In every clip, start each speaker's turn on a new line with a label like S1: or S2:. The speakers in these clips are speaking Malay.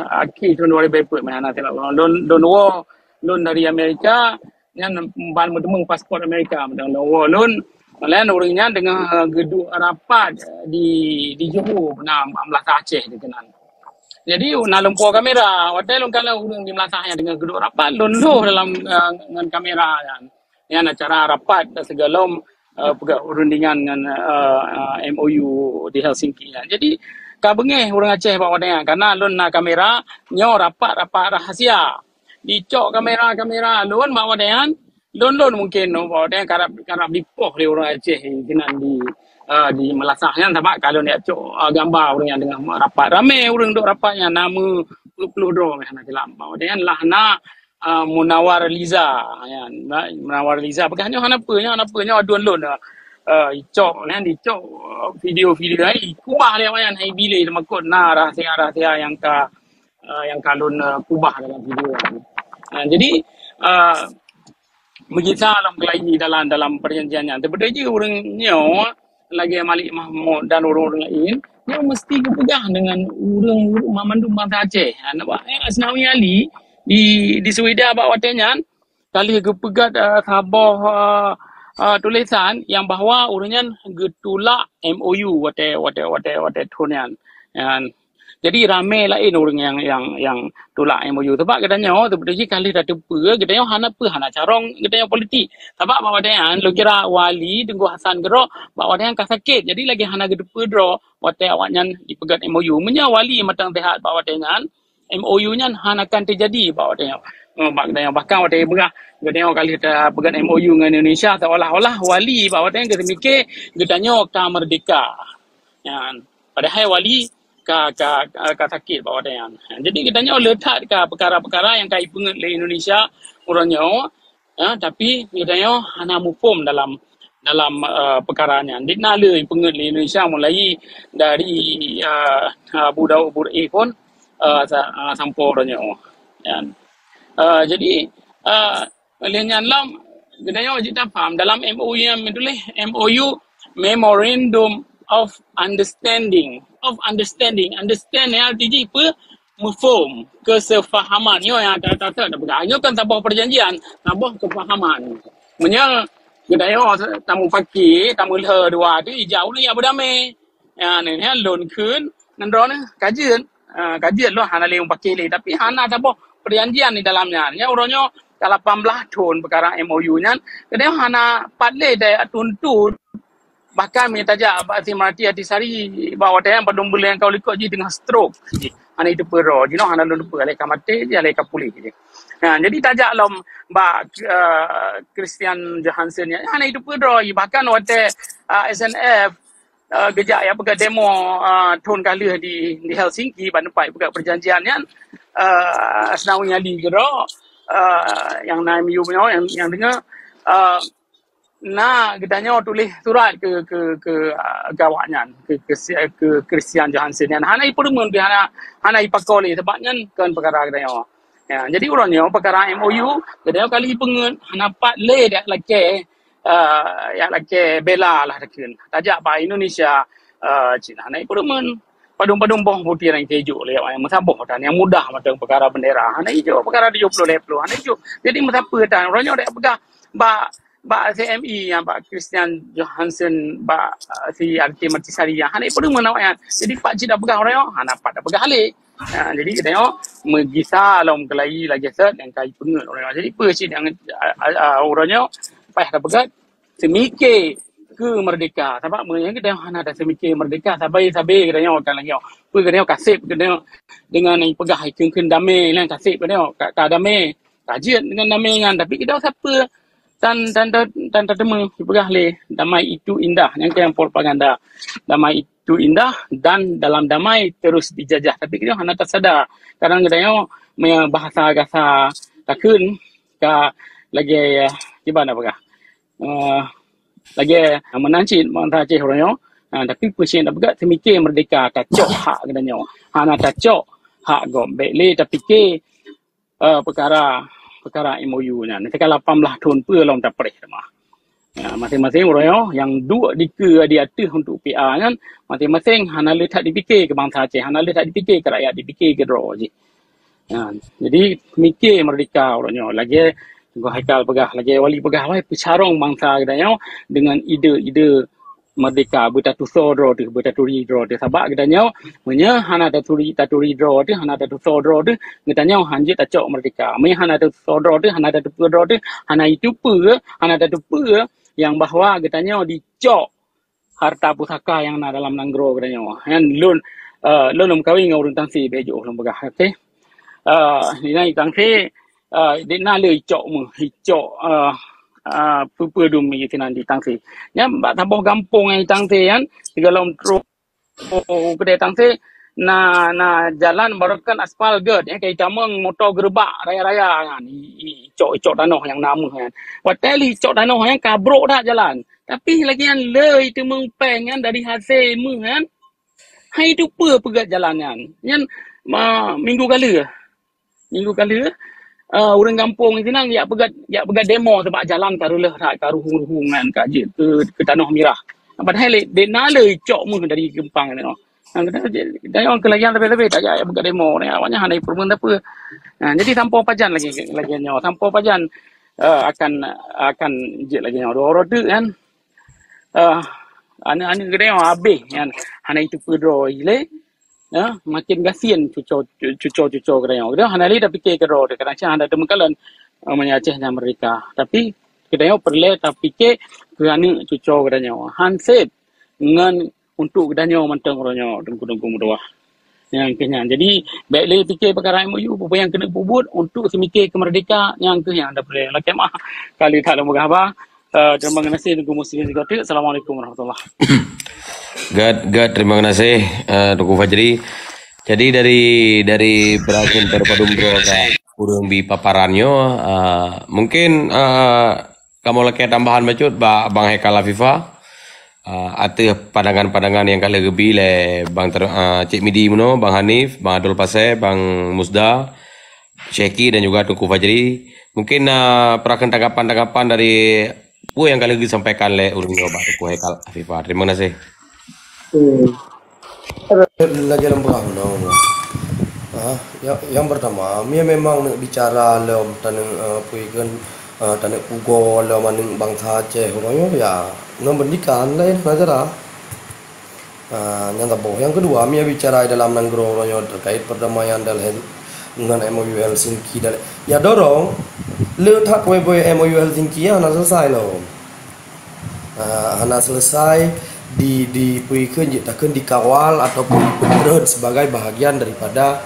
S1: akhir tahun 2000 mana tak lah. Don war lon dari Amerika yang ban bertemu pasport Amerika dan war lon Malah orangnya dengan gedung rapat di Johor pernah Melaka Aceh dikenal. Jadi nak lumpur kamera, hotel kalau orang di Melaka yang dengan gedung rapat londo dalam dengan kamera yang acara rapat segala perundingan dengan MOU di Helsinki. Jadi kabengeh orang Aceh bawa dengan karena lon nak kamera nyo rapat rahasia. Dicok kamera lon bawa dengan Lon mungkin bawa dia karap dipoh oleh orang Aceh kenan di Melasah kan sebab kalau dia cok gambar orang yang dengan rapat ramai orang duk rapatnya nama puluh dro nak kelam bawa dia lah nak Munawar Liza kan Munawar Liza begahnya hanapanya aduan lon cok kan dicok video-video ai kubah dia wayan hai bilai makot na rahsia yang kalon kubah dalam video jadi begitu dalam kelahi dalam perjanjiannya. Tapi dia orangnya lagi Malik Mahmud dan orang-orang lain, dia mesti berpegang dengan orang Mamandum Bangsa Aceh. Nampak Asnawi Ali di Sweden bawa watanya kali kepegat sabah tulisan yang bahawa orangnya getulak MOU wate tunian. Jadi ramai lain orang yang tolak MOU sebab katanya sebenarnya kali dah tepa katanya hana carong katanya politik sebab bawa dia lo kira wali tunggu Hasan Gerok bawa dia kan sakit jadi lagi hana gedepa draw wate awaknya dipegat MOU menya wali matang sehat bawa dia MOU nya hana akan terjadi bawa dia bahkan wate berah katanya kali dah pegat MOU dengan Indonesia seolah-olah wali bawa dia kita mikir katanya ka merdeka padahal wali ka sakit bawa dia. Jadi katanya letak ke perkara-perkara yang kai penget le Indonesia orangnya tapi katanya hana mufum dalam perkaranya. Dia nale penget le Indonesia mulai dari budau pun sampai orangnya. Jadi lehnya dalam katanya kita faham dalam MOU yang menulis MOU Memorandum of Understand ya artinya apa mufum kesefahaman yo yang kata ada kan tabah perjanjian tabah kefahaman menyal gedaya tamu pagi tamu le dua tu jauh ni ya berdamai ya ni lon kun nandro ni kajian lo hana leung pakai le tapi hana tabah perjanjian di dalamnya ya orangnya 18 tahun perkara MOU nya gedaya hana patle dah tuntut bahkan minta aja Abang Marti Atisari bawa dia pada bulan yang kau likut je dengan stroke je. Ana itu pero, je ana lupa alai kamate je alai kapuli je. Jadi tajak lom Christian Johansson ya. Ana itu pero bahkan wate SNF gejak ya pegat demo tahun kali di Helsinki banpai pegat perjanjiannya Asnawi Ali gero yang NAMU punya yang dengar nah gedanya tulis surat ke gawaknya ke Christian Johansson yang hana ipermun hana ipakoli sebabnya kan perkara gedanya jadi orangnya perkara MOU gedanya kali pengen hana pat le dak laki yang laki bela lah dekin tajak ba Indonesia Cina hana ipermun padung boh putih yang keju le yang masaboh dan yang mudah macam perkara bendera hana ijo perkara 70 hana ijo jadi masapa dan orangnya dak pegang ba CME yang Pak Christian Johansson ba si RT Martisari yang hana perlu menawak jadi Pak Cik dah pegang orang hana Pak dah pegang halik jadi kita tengok megisa dalam kelai lagi set yang kai penget orang jadi apa Cik yang orangnya payah dah pegang semikir ke merdeka sebab yang kita hana dah semikir merdeka sabai kita tengok kan lagi apa kita tengok kasip kita tengok dengan yang pegang keun damai lah kasip kita tengok ka damai kajian dengan damai kan tapi kita siapa dan temu dipegang le damai itu indah yang propaganda damai itu indah dan dalam damai terus dijajah tapi kita hanya tak sadar kadang kita bahasa takun ka lagi gimana apa lagi menancit mantah Aceh orangnya tapi pusing dah pegat semikir merdeka tacok hak katanya hana tacok hak gombek le tapi ke perkara MOU nya. Nanti kalau 18 tahun pun belum dapat mah. Ya, masing-masing orang yang dua dika di atas untuk PR kan, masing-masing hana letak dipikir ke bangsa Aceh, hana letak dipikir ke rakyat, dipikir ke draw je. Ya, jadi mikir merdeka orangnya. Lagi Tengku Haikal pegah, lagi wali pegah, wah pecarong bangsa katanya dengan ide-ide merdeka bertatu sodro tu, bertatu ridro tu. Sebab katanya, punya hana tatu ridro tu, hana tatu sodro tu, katanya hanjit acok merdeka. Punya hana tatu sodro tu, hana tatu sodro tu, hana itu pe, hana tatu pe, yang bahawa katanya dicok harta pusaka yang ada dalam nanggro katanya. Kan lun lun kawin dengan orang tangsi bejo lun pegah. Okey. Ni nai tangsi dia nak le cok mu, cok pupu dumi tinan di tangsi. Ya mbak tambah gampung ai tangsi kan. Kalau tro kedai tangsi na jalan barukan aspal ged ya kayak camang motor gerbak raya-raya kan cok tanah yang nama kan wateli cok tanah yang kabrok dah jalan tapi lagi yang le itu mengpeng kan dari hasil mu kan hai itu pegat jalan kan yang minggu kali orang kampung itu nang ya pegat demo sebab jalan karulah karu hung-hungan kat ke tanah merah padahal dia nak le cok mu dari Gempang ni dan orang kelayan lebih-lebih tak payah buka demo ni awaknya handai permen apa. Jadi tanpa pajan lagi nyawa tanpa pajan akan je lagi nyawa orang tu kan anak gede yang habis kan handai itu pedro ile makin gasian cuco gede yang dia handai dah fikir kedro dia kadang-kadang handai temekalan menyacehnya mereka tapi kedai perlu tak fikir kerana cuco gede nyawa handset dengan untuk kedanya mantang orangnya dengku mudah yang kenyang. Jadi baiklah fikir perkara MOU apa yang kena bubut untuk semikir kemerdekaan yang ada boleh laki mah kali tak lama apa terima kasih Tengku Muslim juga. Assalamualaikum warahmatullahi
S2: God, terima kasih Tengku Fajri. Jadi dari berakhir terpadum urung bi paparannya mungkin kamu lagi tambahan bacut Bang Haikal Afifah. Ada pandangan-pandangan yang kali lebih le Bang Cik Midi Muno, Bang Hanif, Bang Abdul Pasir, Bang Musda, Syeki dan juga Tengku Fajri. Mungkin perakan tanggapan-tanggapan dari apa yang kali lagi sampaikan le urung Bang Tengku Haikal Afifah. Terima kasih.
S3: Lagi lembah yang pertama, dia memang nak bicara dalam tanah puikan tanah pugo dalam maning bangsa Aceh orangnya ya membendikan lain saja yang tahu. Yang kedua, dia bicara dalam nanggro orangnya terkait perdamaian dalam dengan MOU Helsinki dan ya dorong letak boy MOU Helsinki ya selesai loh. Hana selesai di puikan takkan dikawal ataupun diperhut sebagai bahagian daripada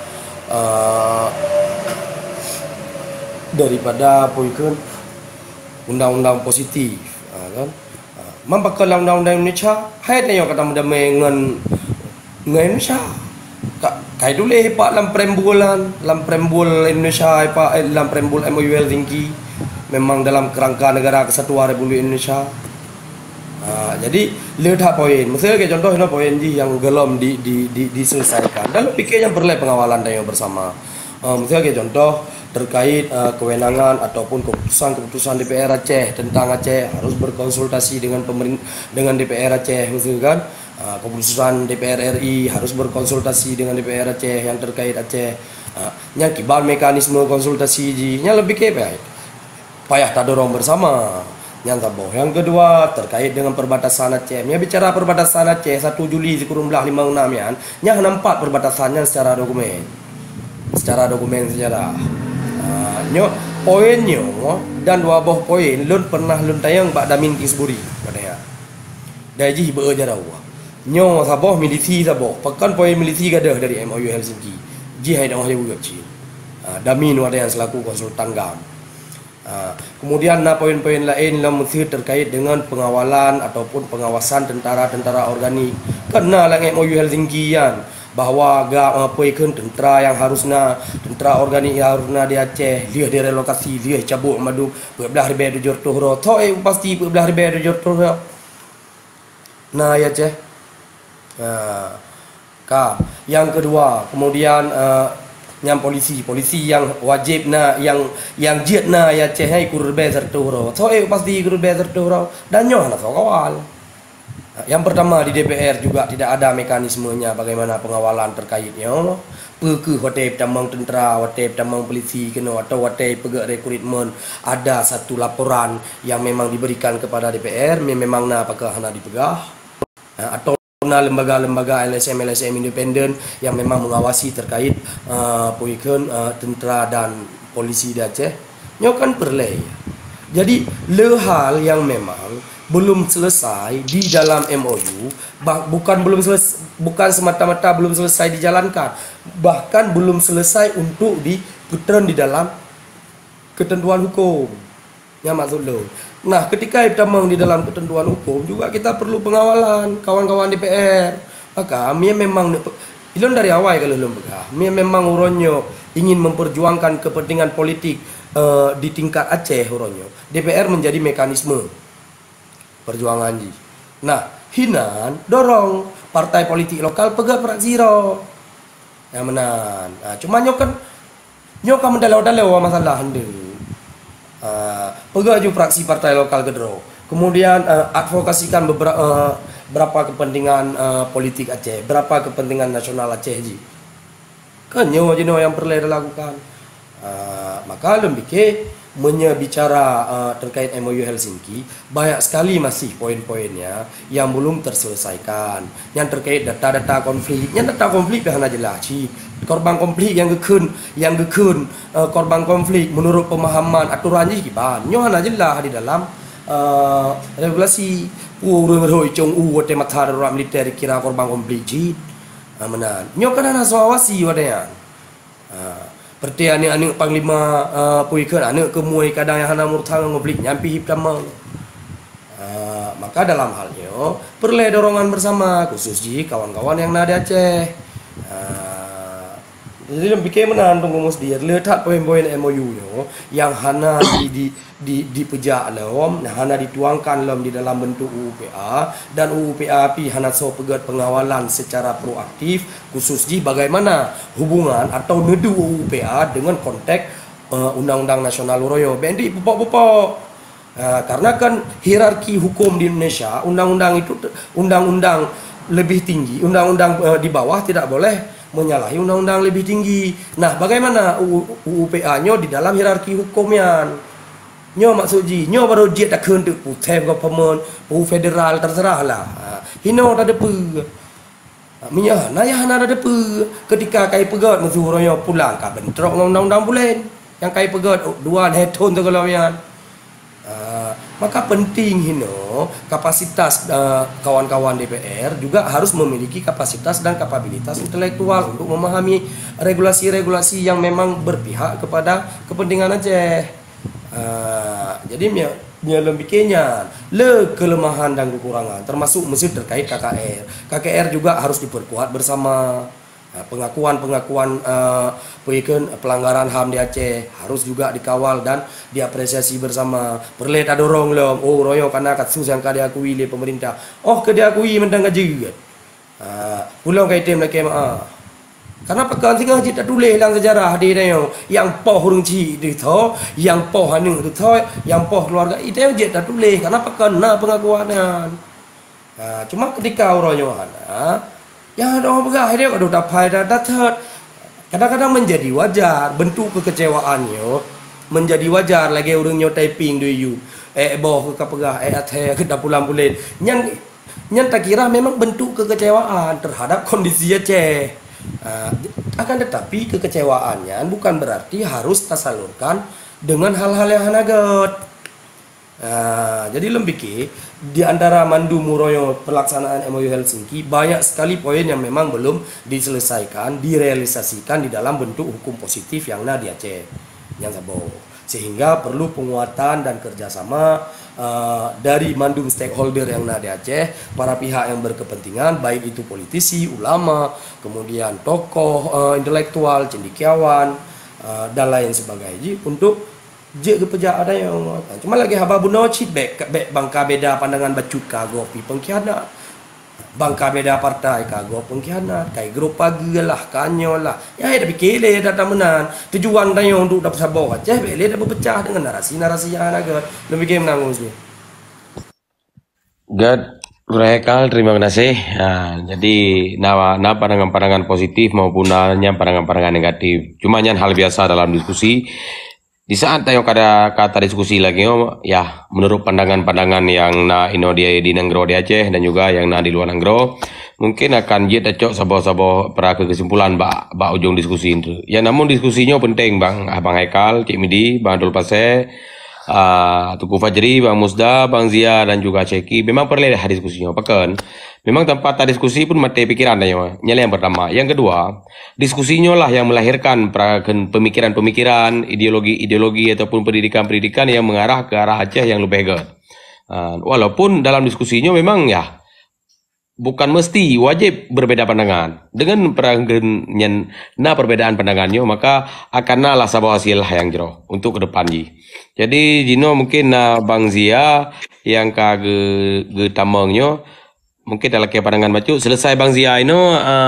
S3: puikan undang-undang positif kan membakar undang-undang Indonesia hai yang kata muda mengen Indonesia kai dulu pak lam prembul Indonesia pak lam prembul MOU Helsinki memang dalam kerangka negara kesatuan Republik Indonesia. Jadi lihat poin misalnya kayak contoh poin yang belum diselesaikan dan pikir yang perlu pengawalan dan yang bersama misalnya kayak contoh terkait kewenangan ataupun keputusan DPR Aceh tentang Aceh harus berkonsultasi dengan dengan DPR Aceh misalkan keputusan DPR RI harus berkonsultasi dengan DPR Aceh yang terkait Aceh yang kibar mekanisme konsultasi nya lebih baik payah tak dorong bersama yang taboh. Yang kedua terkait dengan perbatasan Aceh. Nya bicara perbatasan Aceh 1 Juli 56 ya. Nya nampak perbatasannya secara dokumen. Secara nyo poinnya dan dua buah poin lun pernah lun tayang Pak Damin Kingsbury katanya. Daji beu jarau. Nyo saboh milisi saboh. Pekan poin milisi gadah dari MOU Helsinki. Ji hai dah juga ci. Damin ada yang selaku konsultan GAM. Kemudian poin-poin lain yang mesti terkait dengan pengawalan ataupun pengawasan tentara organik. Kena lah MOU Helsinki kan bahwa poikan tentara yang harusnya tentara organik yang harusnya di Aceh dia direlokasi dia cabut madu belah ribe de jortoh ro toi pasti belah ribe de jortoh nah ya Aceh. Yang kedua kemudian yang polisi yang wajib na yang jet na ya cehai kurbe serturo so pasti kurbe serturo dan nyoh na so kawal. Yang pertama di DPR juga tidak ada mekanismenya bagaimana pengawalan terkaitnya. Perke hotel tamang tentera, hotel tamang polisi kena atau hotel pegawai rekrutmen ada satu laporan yang memang diberikan kepada DPR memang na apakah hana dipegah atau na lembaga-lembaga LSM independen yang memang mengawasi terkait puikan tentera dan polisi di Aceh. Nyo kan perleh. Jadi le hal yang memang belum selesai di dalam MOU, bukan semata-mata belum selesai dijalankan, bahkan belum selesai untuk diputar di dalam ketentuan hukum. Ya maksud lo. Nah, ketika kita di dalam ketentuan hukum juga kita perlu pengawalan kawan-kawan DPR. Maka kami memang ilon dari awal kalau lembaga, kami memang uronyo ingin memperjuangkan kepentingan politik di tingkat Aceh uronyo. DPR menjadi mekanisme perjuangan ji. Nah, hinan dorong partai politik lokal pegah perak zero. Yang menan. Nah, cuma nyokan mendalau-dalau masalah hendak. Pegah ju fraksi partai lokal gedro. Kemudian advokasikan berapa kepentingan politik Aceh, berapa kepentingan nasional Aceh ji. Kan nyo yang perlu dilakukan. Maka lebih menyebicara terkait MOU Helsinki banyak sekali masih poin-poinnya yang belum terselesaikan yang terkait data-data konflik yang jelas korban konflik yang gekun korban konflik menurut pemahaman aturannya gimana nyohana jelas di dalam regulasi urung roi cung te mata darurat militer kira korban konflik ji menan nyokan ana soawasi wadaya seperti anak panglima puikan anak kemuai kadang yang hana murtang ngoblik nyampi hiptama. Maka dalam halnya perlu dorongan bersama khusus ji kawan-kawan yang ada di Aceh. Jadi lebih menan tunggu musdir letak poin-poin MOU yang hana di pejak lom, hana dituangkan lom di dalam bentuk UUPA dan UUPA pi hana so pegat pengawalan secara proaktif khusus di bagaimana hubungan atau nedu UUPA dengan konteks Undang-Undang Nasional Uroyo. Bendi pupok-pupok. Karena kan hierarki hukum di Indonesia, undang-undang itu undang-undang lebih tinggi, undang-undang di bawah tidak boleh menyalahi undang-undang lebih tinggi. Nah, bagaimana UUPA-nya di dalam hierarki hukumnya? Nyo maksud ji, nyo baru dia tak kena putih ke pemen, federal terserah lah. Hino tak ada pe. Minyak, naya hana ada pe. Ketika kai pegat musuh royo pulang ka bentrok undang-undang bulan. Yang kai pegat dua heton tu kalau yang. Maka penting hino kapasitas kawan-kawan DPR juga harus memiliki kapasitas dan kapabilitas intelektual untuk memahami regulasi-regulasi yang memang berpihak kepada kepentingan Aceh. Jadi lebihnya kelemahan dan kekurangan termasuk mesti terkait KKR juga harus diperkuat bersama. Pengakuan pelanggaran HAM di Aceh harus juga dikawal dan diapresiasi bersama. Perlu tak dorong lom. Oh royo karena kasus yang diakui oleh pemerintah. Oh diakui mentang gaji. Pulang ke item lagi karena pekan tengah kita tulis dalam sejarah di yang poh hurung ci itu, yang poh hanu itu, yang poh keluarga itu yang kita tulis karena pekan pengakuannya. Cuma ketika royo yang ada orang pegah dia kalau dapat dapat kadang-kadang menjadi wajar bentuk kekecewaannya menjadi wajar lagi orangnya typing do you boh ke pegah athe ke pulang bulan yang tak kira memang bentuk kekecewaan terhadap kondisi Aceh. Akan tetapi kekecewaannya bukan berarti harus tersalurkan dengan hal-hal yang hanagat. Jadi lembiki di antara mandu muroyo pelaksanaan MOU Helsinki banyak sekali poin yang memang belum diselesaikan, direalisasikan di dalam bentuk hukum positif yang ada di Aceh, yang sabo. Sehingga perlu penguatan dan kerjasama dari mandu stakeholder yang ada di Aceh, para pihak yang berkepentingan, baik itu politisi, ulama, kemudian tokoh intelektual, cendekiawan, dan lain sebagainya untuk je kepejak ada yang cuma lagi haba buno cit bek bangka beda pandangan bacut ka gopi pengkhianat bangka beda partai kagak pengkhianat kai grup pagi lah kanyo lah ya tapi kele datang menan tujuan dia untuk dapat sabor Aceh bele dah berpecah dengan narasi-narasi yang ada lebih game menang sih.
S2: God, Hekal, terima kasih. Nah, jadi, pandangan-pandangan positif maupun pandangan-pandangan negatif. Cuma yang hal biasa dalam diskusi. Di saat tayo kada kata diskusi lagi, ya menurut pandangan-pandangan yang ino dia di Nanggro di Aceh dan juga yang di luar Nanggro, mungkin akan dia cocok sabo-sabo para kesimpulan ba ujung diskusi itu. Ya namun diskusinya penting bang, Abang Hekal, Cik Midi, Bang Abdul Paseh. Tuku Fajri, Bang Musda, Bang Zia dan juga Ceki memang perlu ada diskusinya pekan. Memang tempat diskusi pun mati pikiran nyala yang pertama. Yang kedua, diskusinya lah yang melahirkan pemikiran-pemikiran, ideologi-ideologi ataupun pendidikan-pendidikan yang mengarah ke arah Aceh yang lebih baik. Walaupun dalam diskusinya memang ya bukan mesti wajib berbeda pandangan. Dengan perbedaan pandangannya, maka akan lah sebuah hasil yang jero untuk ke depan ji. Jadi Jino mungkin Bang Zia yang tamangnya mungkin dalam pandangan bacu selesai Bang Zia ini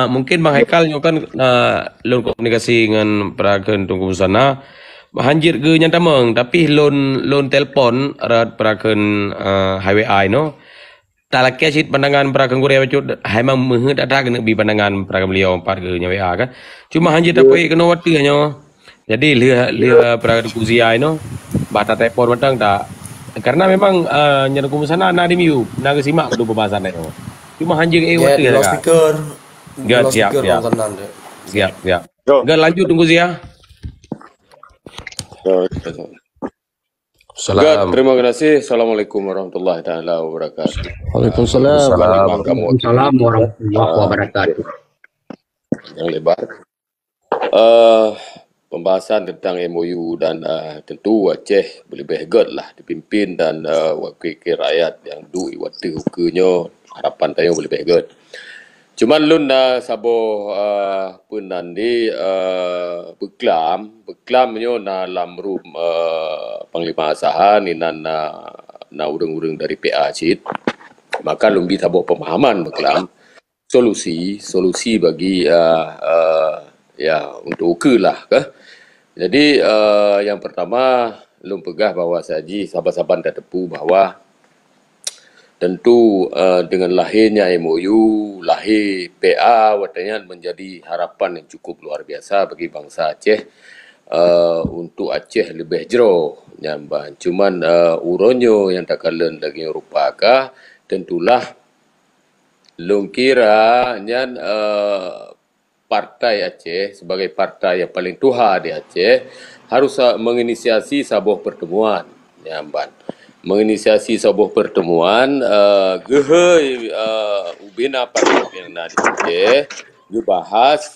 S2: mungkin Bang Hekal kan loan komunikasi dengan perakan tunggu sana hanjir ke nyantamang tapi loan telpon rat perakan highway no tak lagi pandangan perakan Korea bacu memang menghet ada kena bi pandangan perakan beliau empat ke WA kan cuma hanjir tak pergi kena waktu hanya jadi lihat perakan Zia ini bata telepon matang tak karena memang nyerku sana di miu nak simak pada pembahasan itu cuma hanjir waktu ya kan siap Gak lanjut tunggu Zia
S4: Salam. Terima kasih. Assalamualaikum warahmatullahi taala wabarakatuh.
S5: Waalaikumsalam. Waalaikumsalam warahmatullahi wabarakatuh.
S4: Yang lebar. Pembahasan tentang MOU dan tentu Aceh boleh bahagia lah dipimpin dan wakil rakyat yang dui waktu hukunya harapan tayo boleh bahagia. Cuma lun sabo pun nanti beklamnya na lamrum Panglima Asahan ni na urang-urang dari PA Cid maka lumbi sabo pemahaman beklam solusi bagi ya untuk uke lah ke. Jadi yang pertama lum pegah bahwa saji sahabat-sahabat dah tepu bahwa tentu dengan lahirnya MOU, lahir PA watanya menjadi harapan yang cukup luar biasa bagi bangsa Aceh untuk Aceh lebih jero nyamban. Cuman uronyo yang tak kalen lagi rupakah tentulah long kira nyan partai Aceh sebagai partai yang paling tua di Aceh harus menginisiasi sebuah pertemuan nyamban. Menginisiasi sebuah pertemuan ubina partai yang nanti dibahas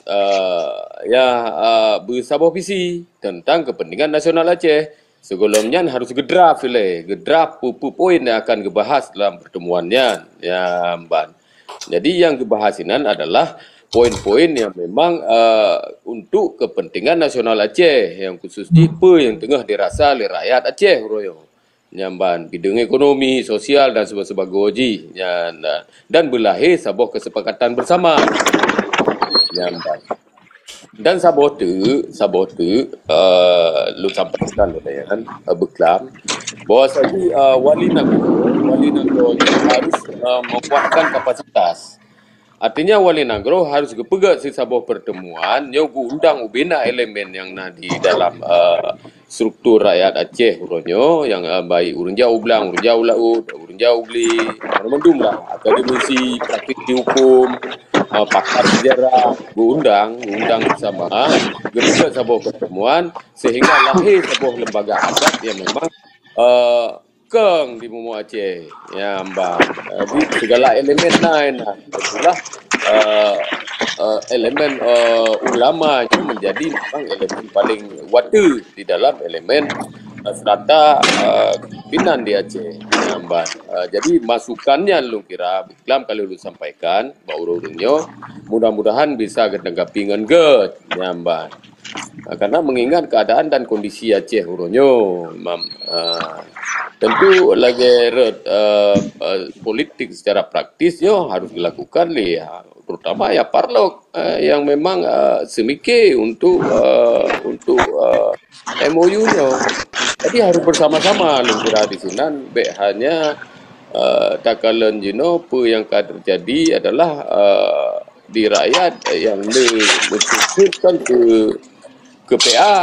S4: bersabuah visi tentang kepentingan nasional Aceh. Sebelumnya harus gedraft poin yang akan dibahas dalam pertemuannya ya Ban. Jadi yang dibahasinan adalah poin-poin yang memang untuk kepentingan nasional Aceh yang khusus tipe yang tengah dirasa oleh rakyat Aceh royo. Nyamban bidang ekonomi, sosial dan sebagainya dan berlahir sebuah kesepakatan bersama nyamban dan sabote lu sampaikan kan beklam bahwa saja wali Nanggro harus membuatkan kapasitas. Artinya Wali Nanggro harus kepegat si sebuah pertemuan yang undang ubina elemen yang di dalam struktur rakyat Aceh uronyo yang baik urun jauh belang, urun jauh laut, urun jauh beli, mendung lah akademisi, praktisi hukum, pakar sejarah, undang bersama kepegat sebuah pertemuan sehingga lahir sebuah lembaga adat yang memang keng di Mumu Aceh ya mbak di segala elemen lain itulah elemen ulama itu menjadi memang elemen paling watu di dalam elemen serata pimpinan di Aceh ya mbak jadi masukannya lu kira Islam kalau lu sampaikan mbak urunnya mudah-mudahan bisa ketanggapi dengan get ya mbak karena mengingat keadaan dan kondisi Aceh urunyo tentu lagi politik secara praktis yo harus dilakukan terutama ya Parlok yang memang semikir untuk MOU-nya. Jadi harus bersama-sama kira di sini hanya takalan apa yang akan terjadi adalah di rakyat yang menunjukkan ke PA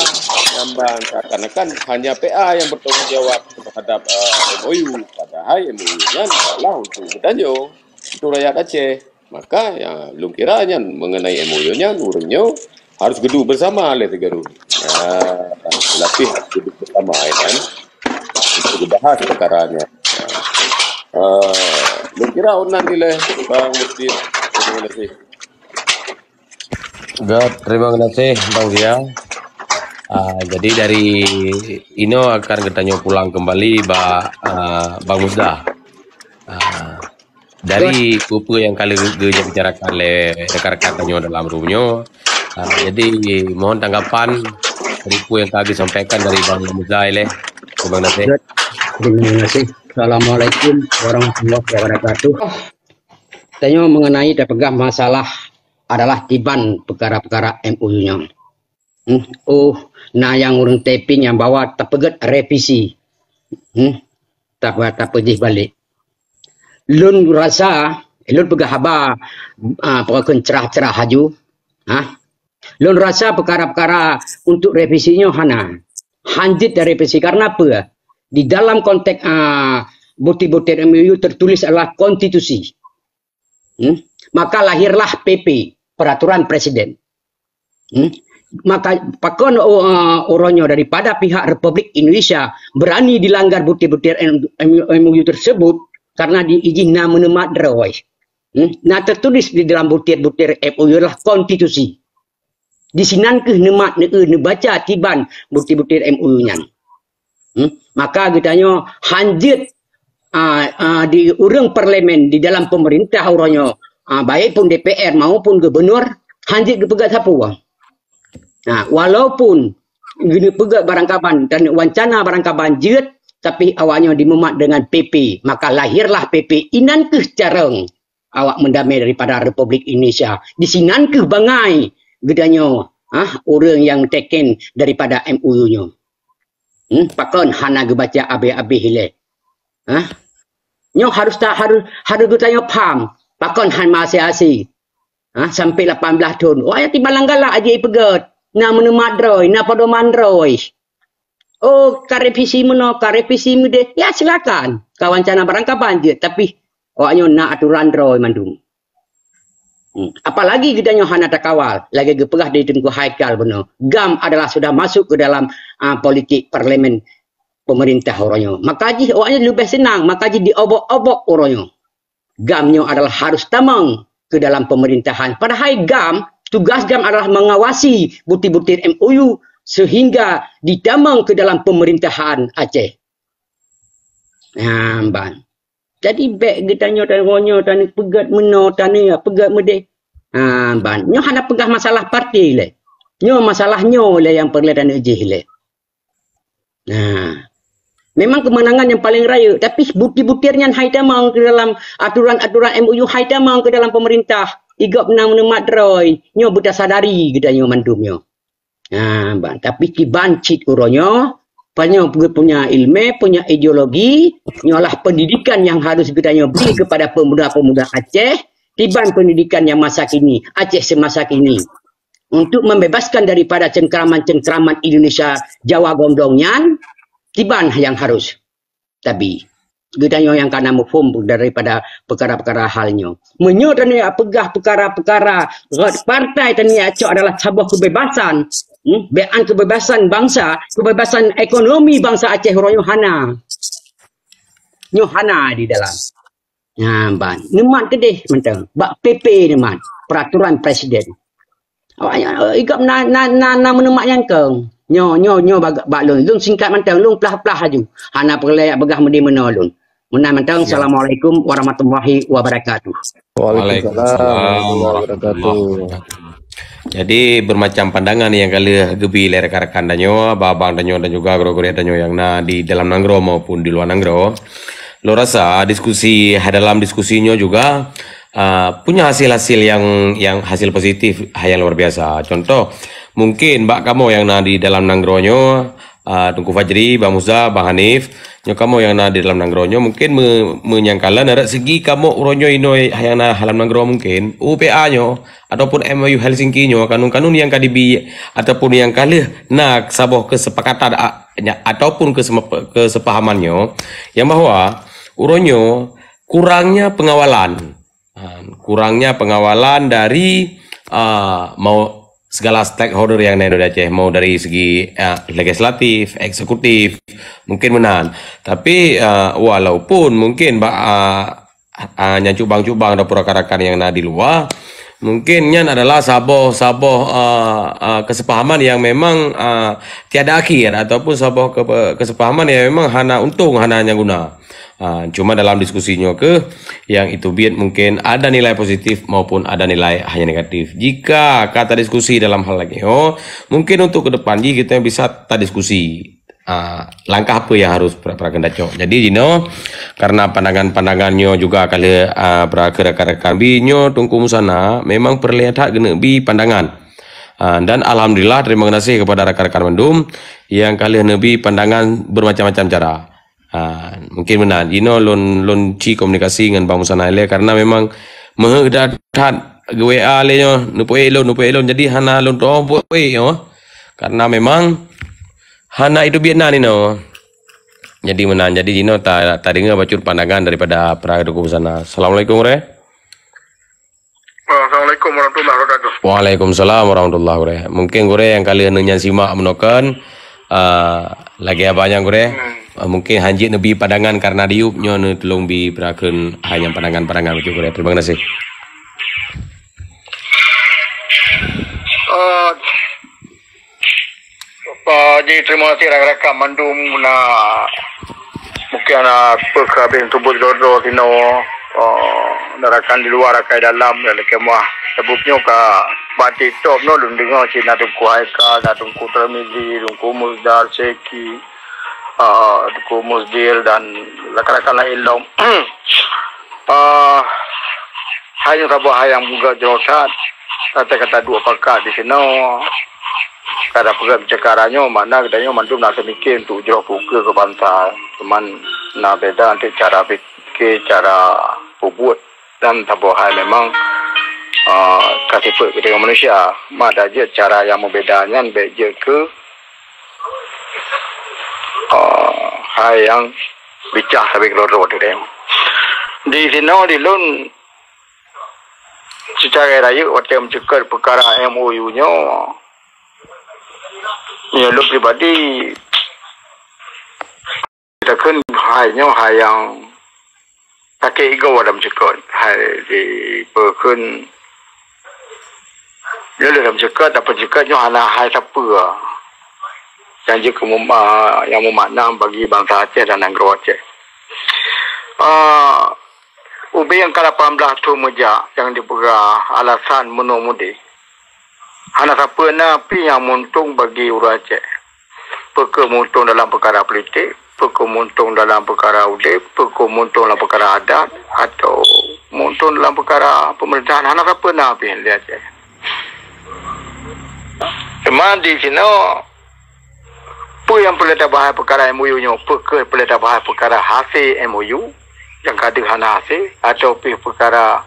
S4: yang seakan-akan hanya PA yang bertanggung jawab terhadap MOU, padahal MOU-nya adalah untuk bertanya untuk rakyat Aceh. Maka yang belum kiranya mengenai MOU-nya urungnya harus duduk bersama oleh Tegaru. Latih duduk bersama kan untuk dibahas perkaranya. Belum kira unan nilai Bang Mufti. Terima kasih.
S2: Terima kasih Bang Zia. Jadi dari Ino akan bertanya pulang kembali Bang Musda. Dari kupu yang kali dibicarakan oleh rekan-rekan dalam roomnya. Jadi mohon tanggapan dari kupu yang tadi sampaikan dari Bang Musda ini. Terima kasih.
S5: Terima kasih. Assalamualaikum warahmatullahi wabarakatuh. Tanya mengenai terpegang masalah adalah tiban perkara-perkara MOU-nya. Yang orang taping yang bawa terpegat revisi. Tak pedih balik. Lun rasa, lun pegah haba pokoknya cerah-cerah haju. Lun rasa perkara-perkara untuk revisinya hanjit dari revisi karena apa? Di dalam konteks butir-butir MOU tertulis adalah konstitusi. Maka lahirlah PP, peraturan presiden. Maka pakon orangnya daripada pihak Republik Indonesia berani dilanggar butir-butir MOU tersebut karena diizinkan menemat drawai. Nah tertulis di dalam butir-butir MOU adalah konstitusi. Di sinan ke nemat nebaca tiban butir-butir MOU-nya. Maka kitanya hanjit di urang parlemen di dalam pemerintah orangnya baik pun DPR maupun gubernur hanjit kepegat siapa. Nah, walaupun gini pegat barang kaban dan wancana barang kaban jet tapi awaknya dimemat dengan PP, maka lahirlah PP inan ke carang awak mendamai daripada Republik Indonesia. Di sinan ke bangai gedanya orang yang taken daripada MOU-nya. Pakon hana gebaca abe-abe hile. Nyo harus ditanya paham. Pakon han masih sampai 18 tahun. Wah ya tiba langgala aja pegat. Na menemat roy, na pedoman roy. Oh, karevisi meno, karevisi mude. Ya silakan. Kawancana barangka banjir tapi awaknya na aturan roy mandung. Apalagi kita hana takawal lagi gepegah di tengku haikal benar. GAM adalah sudah masuk ke dalam politik parlemen pemerintah orangnya. Maka ji awaknya lebih senang, maka ji diobok-obok orangnya. GAM-nya adalah harus tamang ke dalam pemerintahan. Padahal GAM, tugas GAM adalah mengawasi butir-butir MOU sehingga ditamang ke dalam pemerintahan Aceh. Ban. Jadi baik kita nyotanyo tan pegat meno tani pegat mede. Ban. Nyo hana pegah masalah parti le. Nyo masalahnya le yang perlu dan ejih le. Memang kemenangan yang paling raya tapi butir-butirnya hai tamang ke dalam aturan-aturan MOU hai tamang ke dalam pemerintah. Igap nang menemat roy. Nyo buta sadari kita nyo mandumnyo. Ban. Tapi kibancit uronyo punya ilmu, punya ideologi, nyolah pendidikan yang harus kita beri kepada pemuda-pemuda Aceh, tiban pendidikan yang masa kini, Aceh semasa kini. Untuk membebaskan daripada cengkraman-cengkraman Indonesia Jawa Gondongnya, tiban yang harus. Tapi, kita yang karena mufum daripada perkara-perkara halnya. Menyo tanya pegah perkara-perkara partai tanya Aceh adalah sebuah kebebasan. Bean kebebasan bangsa, kebebasan ekonomi bangsa Aceh Royohana. Nyohana di dalam. Ban. Nemat kedeh mentang. Bak PP nemat. Peraturan presiden. Awaknya igap na menemat yang keng. Nyo bak lun. Lun singkat mentang. Lun pelah-pelah aju. Hana perlayak begah medi menolun. Menang mentang. Assalamualaikum warahmatullahi wabarakatuh.
S3: Waalaikumsalam warahmatullahi wabarakatuh.
S2: Jadi bermacam pandangan yang kali gebi rekan-rekan danyo, abang danyo dan juga guru-guru danyo yang di dalam nanggro maupun di luar nanggro. Lo rasa dalam diskusinya juga punya hasil-hasil yang hasil positif yang luar biasa. Contoh, mungkin mbak kamu yang di dalam nanggronyo, Tungku Fajri, Bang Musa, Bang Hanif, nyo kamu yang di dalam nanggronyo mungkin menyangkalan dari segi kamu uronyo ino yang halam nanggro mungkin UPA nyo ataupun MOU Helsinki nyo kanun-kanun yang kadibi ataupun yang kali saboh kesepakatan ataupun kesepahamannya yang bahwa uronyo kurangnya pengawalan dari mau segala stakeholder yang ada di Aceh, mau dari segi legislatif, eksekutif, mungkin menan. Tapi walaupun mungkin yang cubang-cubang ada rakan-rakan yang di luar, mungkinnya adalah saboh kesepahaman yang memang tiada akhir ataupun saboh kesepahaman yang memang hanya untung, hanya guna. Cuma dalam diskusinya yang itu biar mungkin ada nilai positif maupun ada nilai hanya negatif. Jika kata diskusi dalam hal lagi, mungkin untuk ke depan kita bisa diskusi langkah apa yang harus perakan dacok. Jadi Dino, karena pandangannya juga kali rekan-rekan binyo Tungku Musana memang perlihat gena bi pandangan. Dan alhamdulillah terima kasih kepada rekan-rekan Mendum yang kali nebi pandangan bermacam-macam cara. Mungkin benar Dino lon komunikasi dengan Bang Musana ile karena memang mengedat WA le nupo elon jadi hana lon to karena memang hana itu biena ni jadi menan jadi Dino tak dengar bacur pandangan daripada Praduku sana. Assalamualaikum
S6: Assalamualaikum warahmatullahi wabarakatuh.
S2: Waalaikumsalam warahmatullahi wabarakatuh. Mungkin yang kalian nanya simak menokan lagi apa yang mungkin hanjit nebi pandangan karena diup nyo tolong bi berakan hanya pandangan begitu terima kasih.
S6: Jadi terima kasih rakan-rakan Mandum mungkin perkabin tubuh dodo tino narakan di luar rakai dalam kemah sebabnya ka bati top no lun dengar Cina Tungku Haikal, Tungku Termizi, Tungku Musdar Seki, Tungku Musdil dan rakan-rakan lain long. Hanya sabah yang juga jerotat kata-kata dua pakar di sini. Kada pegang cekarannya mana katanya Mandum nak semikir untuk jerok buka ke bangsa. Cuman nak beda nanti cara fikir, cara buat dan sabah memang kasih pek dengan manusia. Ada je cara yang membedanya beje ke hal yang bicah sampai keluar dia. Di sini di lun secara raya waktu mencekal perkara MOU-nya ya lu pribadi kita kan hanya yang pakai ego dalam cekal di perken dia dalam cekal dapat cekalnya hanya hal siapa yang jika yang memakna bagi bangsa Aceh dan negara Aceh. Ubi yang ke-18 tu meja yang diberi alasan menumudi. Hana siapa napi yang muntung bagi orang Aceh. Peka muntung dalam perkara politik, peka muntung dalam perkara udip, peka muntung dalam perkara adat, atau muntung dalam perkara pemerintahan. Hana siapa napi yang di Aceh. Cuma di sini, apa yang boleh bahas perkara MOU-nya, peka boleh bahas perkara hasil MOU, yang kadang hana hasil, atau perkara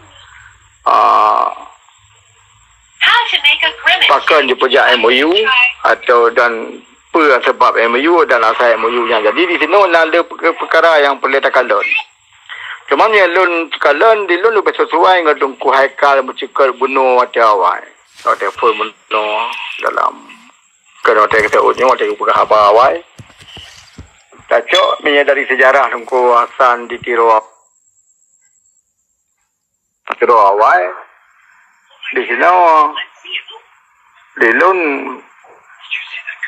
S6: pakan jepejak MOU atau dan sebab MOU dan asal MOU yang jadi di sini ada perkara yang boleh takalon. Cuma yang lun takalon di lun lebih sesuai dengan Tungku Haikal mencekal bunuh atau awal. Ada pun bunuh dalam kena kita unya ada juga haba awal. Tacok menyadari sejarah Tungku Hasan di Tiro awal. Di sini di lun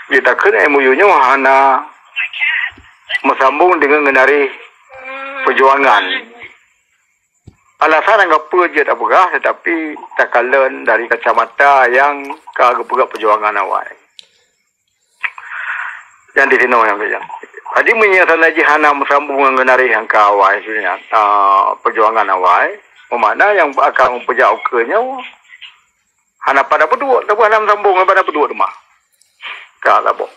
S6: kita kena MOU-nya hanya bersambung dengan mengenari perjuangan alasan apa je tak berah, tetapi takalan dari kacamata yang kagak perjuangan awal. Yang di sini yang bilang. Adi menyatakan lagi hana bersambung mengenai yang kawai sebenarnya perjuangan awal. Mana yang akan memperjak ukenya hana pada berdua, tapi hana bersambung pada berdua rumah. Kalah boh.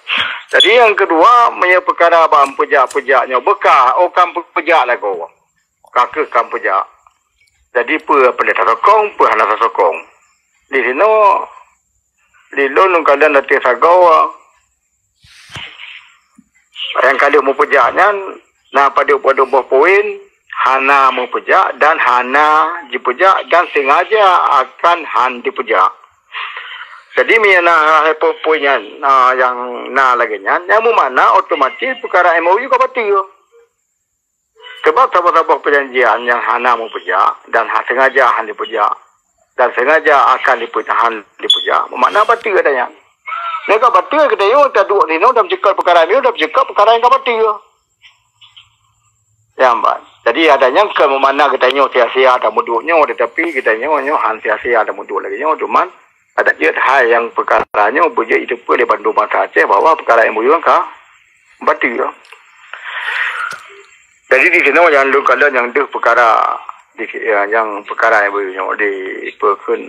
S6: Jadi yang kedua menyatakan perkara abang pejak-pejaknya bekah, kan pejak lah kau. Kakak kan pejak. Jadi pelita sokong, hana sokong. Di sini, di lon kalian nanti sagau. Yang kali mau pejaknya, nah pada poin, hana mau pejak dan hana dipejak dan sengaja akan han dipejak. Jadi mina poinnya yang lagi nya, yang mana otomatis perkara MOU kau batil. Sebab sabah-sabah perjanjian yang hana mau pejak dan sengaja han dipejak dan sengaja akan dipejak, mana batil katanya. Mereka batil kita yo tak dua ni dalam cekal perkara ni dalam cekal perkara yang batil. Ya mbak. Jadi adanya ke mana kita nyo sia-sia ada muduknya tetapi kita nyo han sia-sia ada muduk lagi nyo cuman ada je hal yang perkaranya boleh itu boleh bantu mata Aceh bahwa perkara yang MOU ka batil. Jadi di sini yang lu kalau yang deh perkara yang perkara yang MOU diperkun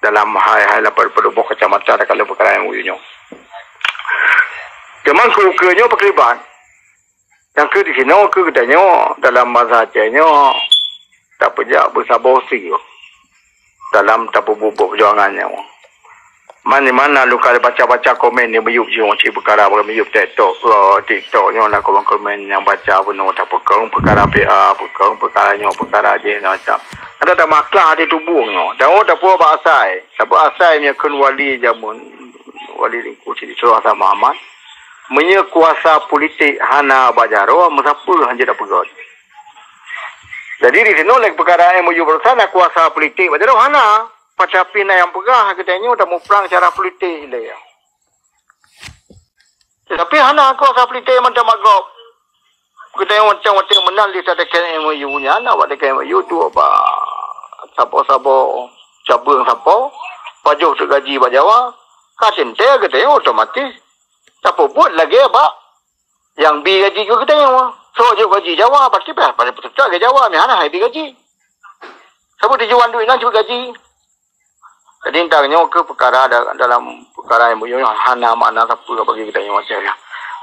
S6: dalam hal-hal penduduk kecamatan kalau perkara yang MOU-nya. Cuman kerja perkeliban. Yang ke di sini katanya dalam masa Acehnya tak pejak bersabar sih dalam tak bubuk perjuangannya. Mana lu kalau baca-baca komen ni meyup je orang cik perkara meyup TikToknya lah komen yang baca penuh tak perkara PA perkara je macam. Ada tak maklah di tubuhnya. Dan orang tak puas asai. Sebab asai ni kan wali jamun. Wali lingkup di Surah sama Ahmad. Punya kuasa politik hana bajaro. Mesapa hanya tak pegot. Jadi di sini oleh perkara MOU bersana kuasa politik bajaro hana. Tapi yang pegah katanya tak mau perang secara politik dia. Tapi hana kuasa politik macam magop. Kita macam menang di tadakan MOU nya nak buat dekat MOU tu apa siapa-siapa cabang siapa pajuh tu gaji bajawa katin teh kita otomatis siapa buat lagi apa yang bi gaji ke kita yang so je gaji Jawa pasti pada betul ke Jawa ni hana hai bi gaji siapa dijual duit nak cuba gaji jadi intangnya ke perkara dalam perkara MOU yang hana makna siapa bagi kita yang macam ya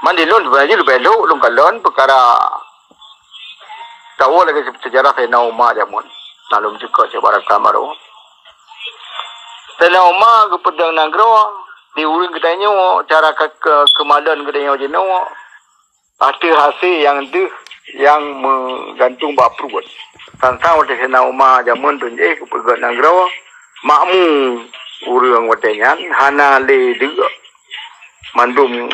S6: mandilun baju lebih lu kalon perkara tahu lagi sejarah saya Umar jamun lalu juga sebarang kamar saya Umar ke pedang nagro di urang katanya cara kemalan katanya je no ada hasil yang menggantung baprut tentang waktu saya Umar jamun tu je ke pedang nagro makmu urang watenya hana le juga mandum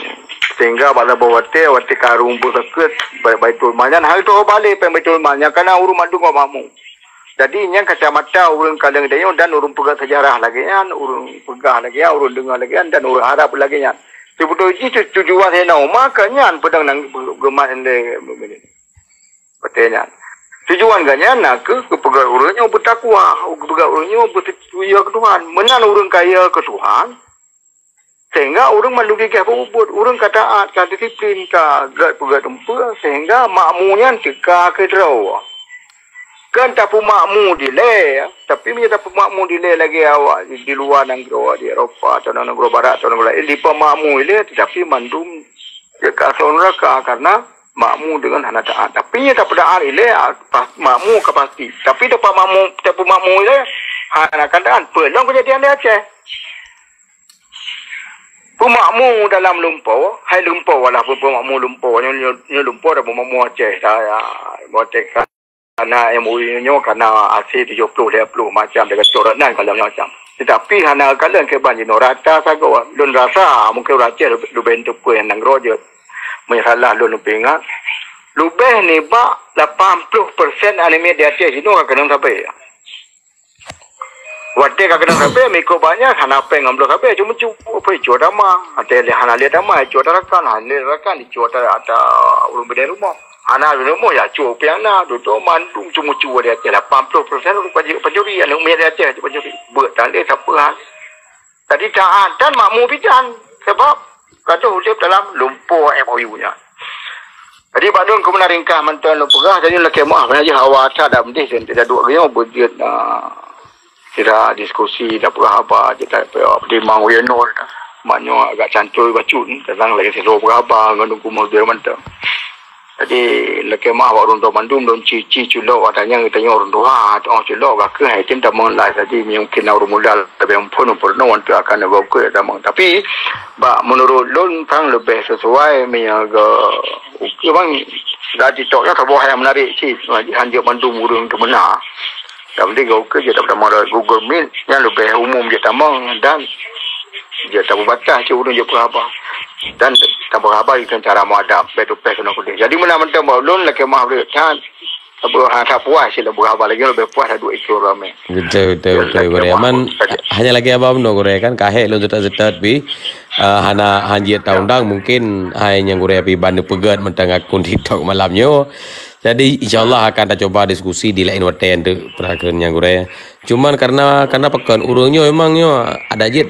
S6: sehingga pada bawa wati karung bersekat baitul malnya hal tu balik baitul malnya karena urung mandung mamu. Jadi yang kacamata urung kaleng dia dan urung pegang sejarah lagi kan urung pegang lagi urung dengar lagi dan urung harap lagi kan. Sebetulnya itu tujuan saya nak makanya pedang nang gemat ende begini. Betulnya. Tujuan ganyan nak ke pegang urungnya bertakwa, pegang urungnya bertakwa ke Tuhan. Menan urung kaya ke Tuhan. Sehingga orang melalui kebubut, orang kata disiplin, gad pegat tempur, sehingga makmunya tika ke draw. Kan tak pun makmu delay, tapi dia tak pun makmu delay lagi awak di luar negara di Eropah atau negara Barat atau negara lain. Di pemakmu ini tetapi mandum dekat neraka karena makmu dengan hana taat. Tapi dia tak pada ini makmu kapasti. Tapi dapat makmu tak pun makmu ini hana kandaan pelang kejadian dia Aceh. Pemakmu dalam lumpur, hai lumpur walaupun pemakmu lumpur, nyo lumpur dah pemakmu Aceh saya botek karena MOU-nya karena AC 70 macam dekat coranan kalau macam. Tetapi hana kalian ke banjino rata sago lun rasa mungkin Aceh lu bentuk ku yang ngroje. Menyalah lun pingat. Lubeh ni ba 80% anime di Aceh sini kena sampai. Wate kagak sampai miko banyak hana peng ambil sampai cuma apa cuaca mah ada hana lihat mah cuaca rakan di cuaca ada urung beda rumah Anak rumah ya cuba piana duduk mandung cuma cuba dia atas 80% orang penjuri anak umur dia atas penjuri bertanda siapa hal tadi tak dan makmu pijan sebab kata hidup dalam lumpur MOU nya. Jadi badun ku menaringkah mantan lumpur jadi nak kemah aja hawa ada mendih tidak dua gaya budget tidak diskusi dah berapa je tak di mau yenor maknanya agak cantul bacun tentang lagi selo berapa ngandung ku mobil mantan. Jadi lekemah awak runtuh mandum don cici culok katanya katanya orang tua orang culok ke hai tim tak mengelak tadi mungkin orang modal tapi yang pun untuk akan bawa ke tamang tapi menurut lon tang lebih sesuai menjaga bang dah ditoknya ke bawah yang menarik sih hanjak mandum urung ke benar tapi dia ke je tak pernah Google Meet yang lebih umum je tamang dan dia tak berbatas je urung je apa dan tak berapa itu cara muadab betul personal kuning. Jadi mana-mana maulun lagi mah berkat tak puas sila berapa lagi lebih puas ada 2 ekor ramai.
S2: Betul Korea man hanya lagi apa no Korea kan kahek lo zetat bi hana hanjir taundang mungkin hanya Korea pi bandu pegat mentang akun TikTok malamnya. Jadi insyaallah akan kita coba diskusi di lain waktu yang perakan yang Korea. Cuman karena pekan urungnya memangnya ada je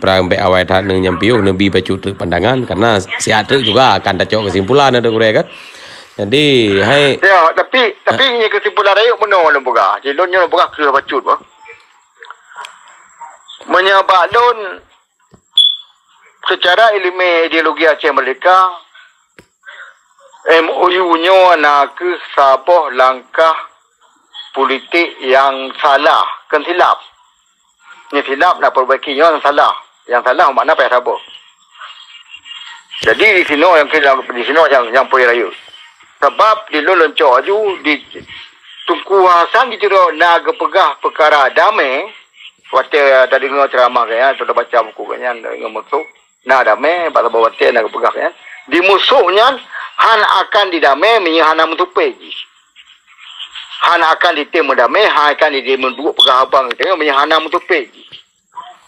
S2: perang be awal tak nyampiu nebi bacu pandangan karena sihat juga akan kita coba kesimpulan ada Korea kan. Jadi hai
S6: ya tapi ini kesimpulan ayuk benar lembaga. Jadi lonnya lembaga ke bacut bah. Menyebab lon secara ilmu ideologi Aceh Merdeka MOU-nya nak ke sebuah langkah politik yang salah, kan silap. Ini silap nak perbaikinya yang salah. Yang salah makna payah sabar. Jadi di sini yang poin raya. Sebab di loncor tu di Tunku Hasan ditiro nak pegah perkara damai. Waktu tadi dengar ceramah kan, sudah baca buku kan, dengan musuh. Nak damai, pada bawa waktu nak pegah kan. Di musuhnya han akan didamai menyahana mentupai. Han akan ditemu damai, han akan ditemu dua pegah abang katanya menyahana mentupai.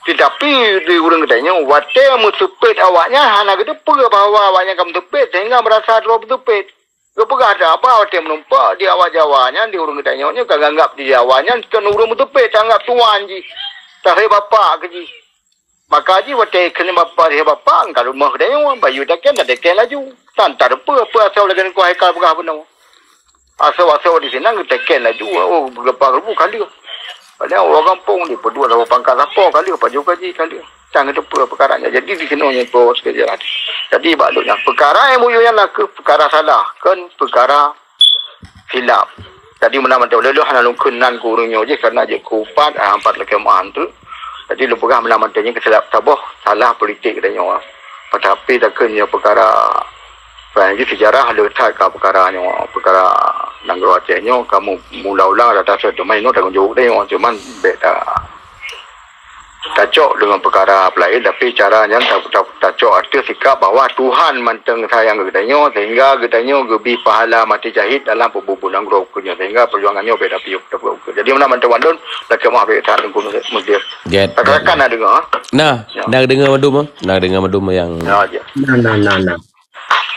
S6: Tetapi di urang katanya, waktu mentupai awaknya, han kata pegah bahawa awaknya akan mentupai sehingga merasa terlalu mentupai. Kepegah ada apa waktu menumpak di awak Jawanya, di urang katanya, kagak anggap di Jawanya, kan urang mentupai, anggap tuan ji. Tak hay bapak ke ji. Maka ji waktu kena bapak dia bapak, kalau rumah katanya, bayu dakan dah dakan laju. Tantar apa asal lagi kau haikal pegah benar. Asal di sini kita ken laju. Oh berapa ribu kali. Padahal orang kampung ni berdua dapat pangkat apa kali apa juga ji kali. Jangan apa perkaranya. Jadi di sini yang bos kerja. Jadi balutnya perkara MOU yang nak perkara salah kan perkara silap. Jadi mana-mana boleh hana lungkunan kurungnya je karena je kupat 4 lagi mahan tu. Jadi lu pegah mana-mana je kesilap tabah salah politik katanya. Tetapi tak kena perkara jadi sejarah ada tak perkara Nanggro Acehnya kamu mula-ulang ada tak cuma ini tak jauh deh cuman beda tak cok dengan perkara lain tapi caranya tak cok arti sikap bahawa Tuhan manteng sayang katanya sehingga katanya gebi pahala mati jahit dalam pembubuh Nanggro punya sehingga perjuangannya beda piuk jadi mana manteng wadon lagi mah beda dengan musir tak kan ada dengar
S2: nak dengar madum yang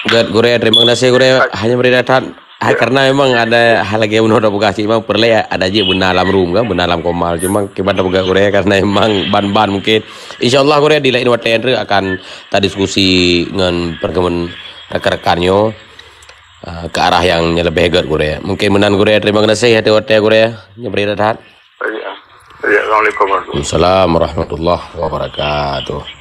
S5: Nah.
S2: Korea terima kasih Korea hanya berdatan karena memang ada hal lagi yang udah buka sih memang perlu ada aja benar alam room kan benar alam komal cuma kita buka Korea karena memang ban mungkin insyaallah Korea di lain waktu akan kita diskusi dengan perkembangan rekan-rekannya ke arah yang lebih hebat Korea mungkin menan Korea terima kasih hati waktu Korea yang berdatan Assalamualaikum warahmatullahi wabarakatuh.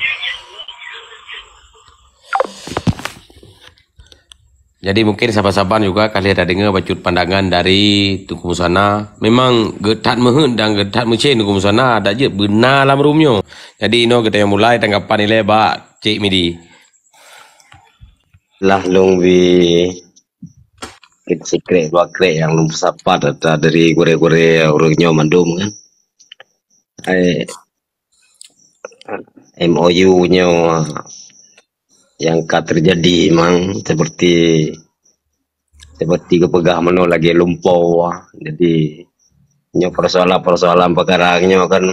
S2: Jadi mungkin sahabat-sahabat juga kalian ada dengar bacut pandangan dari Tunku Musana. Memang getat mehen dan getat mencen Tunku Musana ada je benar dalam rumnya. Jadi ino kita yang mulai tanggapan nilai bak Cik Midi.
S7: Lah long bi secret dua krek yang lum sapat ada dari gore-gore orangnya mandum kan. MOU-nya yang terjadi memang seperti kepegah mano lagi lumpau jadi nyo persoalan perkaranya kan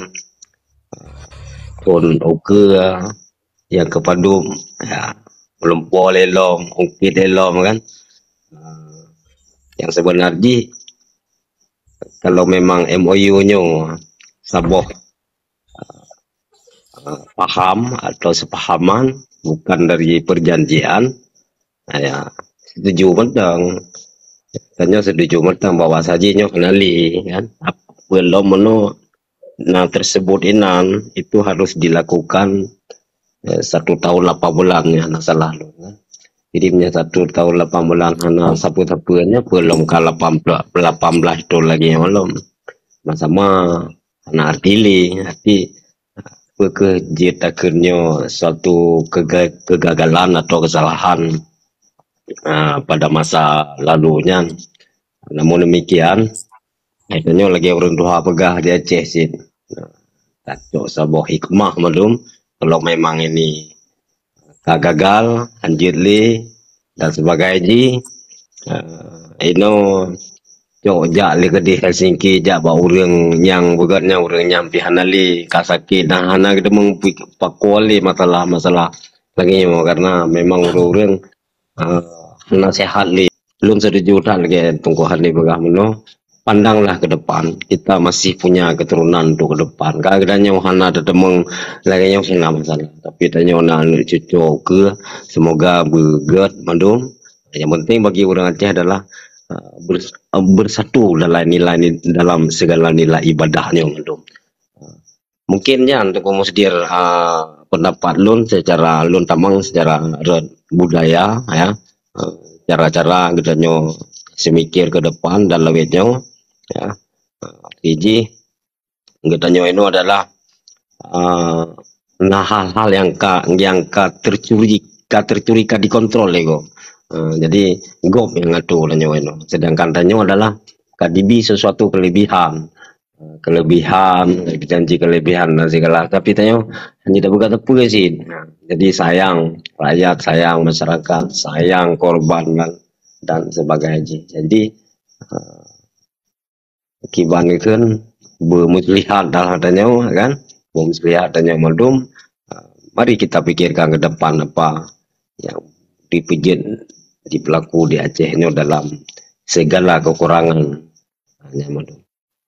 S7: pun oke yang kepadum ya lumpau lelom ungkit lelom kan Yang sebenarnya kalau memang MOU-nya Sabah paham atau sepahaman bukan dari perjanjian, ya setuju mentang. Tanya setuju mentang bahwa sajinya kenali kan. Belum menu nah tersebut inan itu harus dilakukan 1 tahun 8 bulan ya salah lu kan. Jadi punya 1 tahun 8 bulan hana sapu-sapuannya belum ke 18 itu lagi yang belum. Sama anak artili arti akhirnya suatu kegagalan atau kesalahan pada masa lalunya. Namun demikian, akhirnya lagi orang tua pegah di Aceh sih. Tajuk sebuah hikmah malum kalau memang ini gagal, lanjut li dan sebagainya. Ini jak li ke di Helsinki jak bawa orang yang begatnya orang yang pihanali kasaki nah anak kita mengpakuali masalah lagi karena memang orang nasihat li belum setuju dah lagi tungguhan li begah meno pandanglah ke depan kita masih punya keturunan untuk ke depan kadang-kadangnya hana ada demeng lagi yang sana masalah tapi tanya nak cucu ke semoga begat mandum yang penting bagi orang Aceh adalah bersatu dalam segala nilai ibadahnya mandum. Mungkinnya untuk memudir pendapat lun secara lun tamang secara budaya ya cara-cara gedanya semikir ke depan dan lewetnya ya hiji gedanya itu adalah nah hal-hal yang tercuri dikontrol lego. Jadi gop yang ngatur danyo itu. Sedangkan danyo adalah kadibi sesuatu kelebihan janji kelebihan dan segala tapi danyo hanya tidak berkata apa sih. Jadi sayang rakyat, sayang masyarakat, sayang korban dan sebagainya. Jadi kiban itu kan bermuslihat dalam danyo kan, bermuslihat danyo maldum. Mari kita pikirkan ke depan apa yang dipijit di pelaku di Aceh ini dalam segala kekurangan.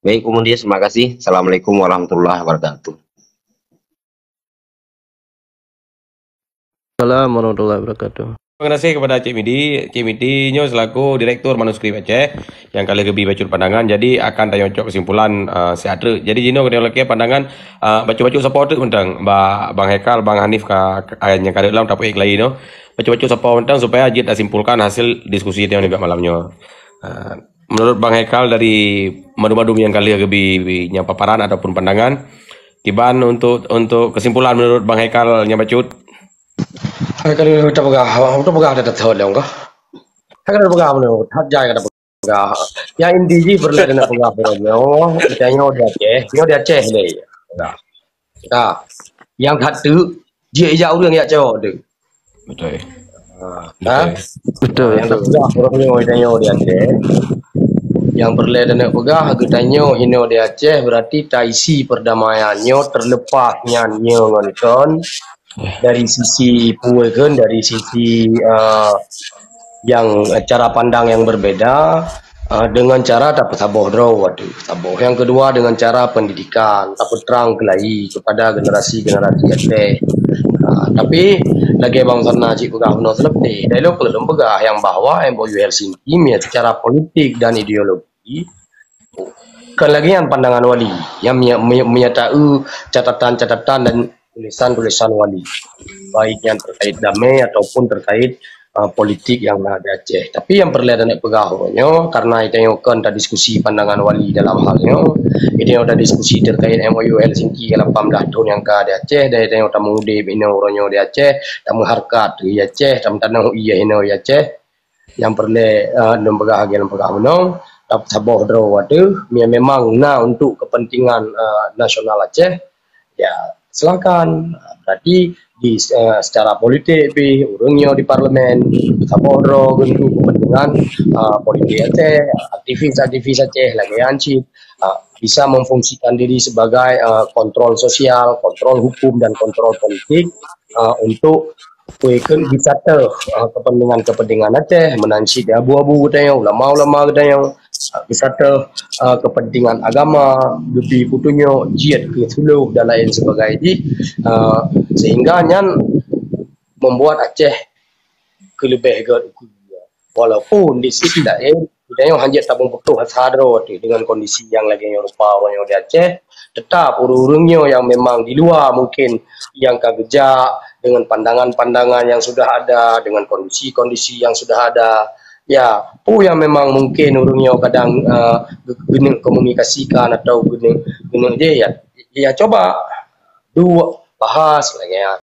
S7: Baik, kemudian terima kasih. Assalamualaikum warahmatullahi wabarakatuh.
S3: Assalamualaikum warahmatullahi wabarakatuh.
S2: Terima kasih kepada Cik Midi. Cik Midi nyo selaku Direktur Manuskrip Aceh yang kali lebih bacur pandangan. Jadi akan tayong kesimpulan seatra. Jadi jino kena lagi pandangan baca-baca support tentang Bang Hekal, Bang Hanif yang kali dalam tapi lagi no. Baca-baca support tentang supaya Jit simpulkan hasil diskusi yang juga malamnya. Menurut Bang Hekal dari madu-madu yang kali lebih paparan ataupun pandangan, Kiban untuk kesimpulan menurut Bang Hekal yang bacut.
S3: Kalau kita pegah ada tahu lah enggak? Kalau pegah mana? Hat jaya kita pegah. Yang indiji berleda pegah berleda. Oh, kita nyo dia Aceh ni. Nah, yang hatu dia ijak orang yang jauh tu.
S2: Betul.
S3: Betul. Yang pegah orang dia Aceh. Yang berleda pegah kita nyo hino dia Aceh berarti taisi perdamaiannya terlepasnya nyo ngonton. Dari sisi puekan, dari sisi yang cara pandang yang berbeda dengan cara dapat saboh saboh. Yang kedua dengan cara pendidikan, dapat terang kelai kepada generasi-generasi Aceh. Tapi lagi bang sana cik pegah no selebih. Dialog belum pegah yang bahwa MOU Helsinki secara politik dan ideologi kan lagi yang pandangan wali yang menyatakan catatan-catatan dan tulisan-tulisan wali baik yang terkait damai ataupun terkait politik yang ada Aceh. Tapi yang perlu ada pegawainya karena itu yang kan diskusi pandangan wali dalam halnya itu yang ada diskusi terkait MOU Helsinki 18 tahun yang ada Aceh dan itu yang ada mengudi ini orangnya di Aceh dan mengharkat di Aceh dan tanah iya ini di Aceh yang perlu dan pegawai tapi sabah waduh memang untuk kepentingan nasional Aceh ya silakan. Berarti di secara politik orangnya di parlemen sabodro untuk kepentingan politik Aceh, aktivis Aceh lagi anci bisa memfungsikan diri sebagai kontrol sosial, kontrol hukum dan kontrol politik untuk Kuikan wisata kepentingan Aceh menansi dia abu-abu katanya ulama-ulama katanya wisata kepentingan agama lebih putunya jihad ke suluh dan lain sebagainya sehingga nyan membuat Aceh ke lebih walaupun di sisi lain dia hanya tabung betul hasadro dengan kondisi yang lagi yang rupa orang yang di Aceh tetap urung-urungnya yang memang di luar mungkin yang kagejak dengan pandangan-pandangan yang sudah ada dengan kondisi-kondisi yang sudah ada ya yang memang mungkin urungnya kadang guna komunikasikan atau guna dia ya coba dua bahas lagi ya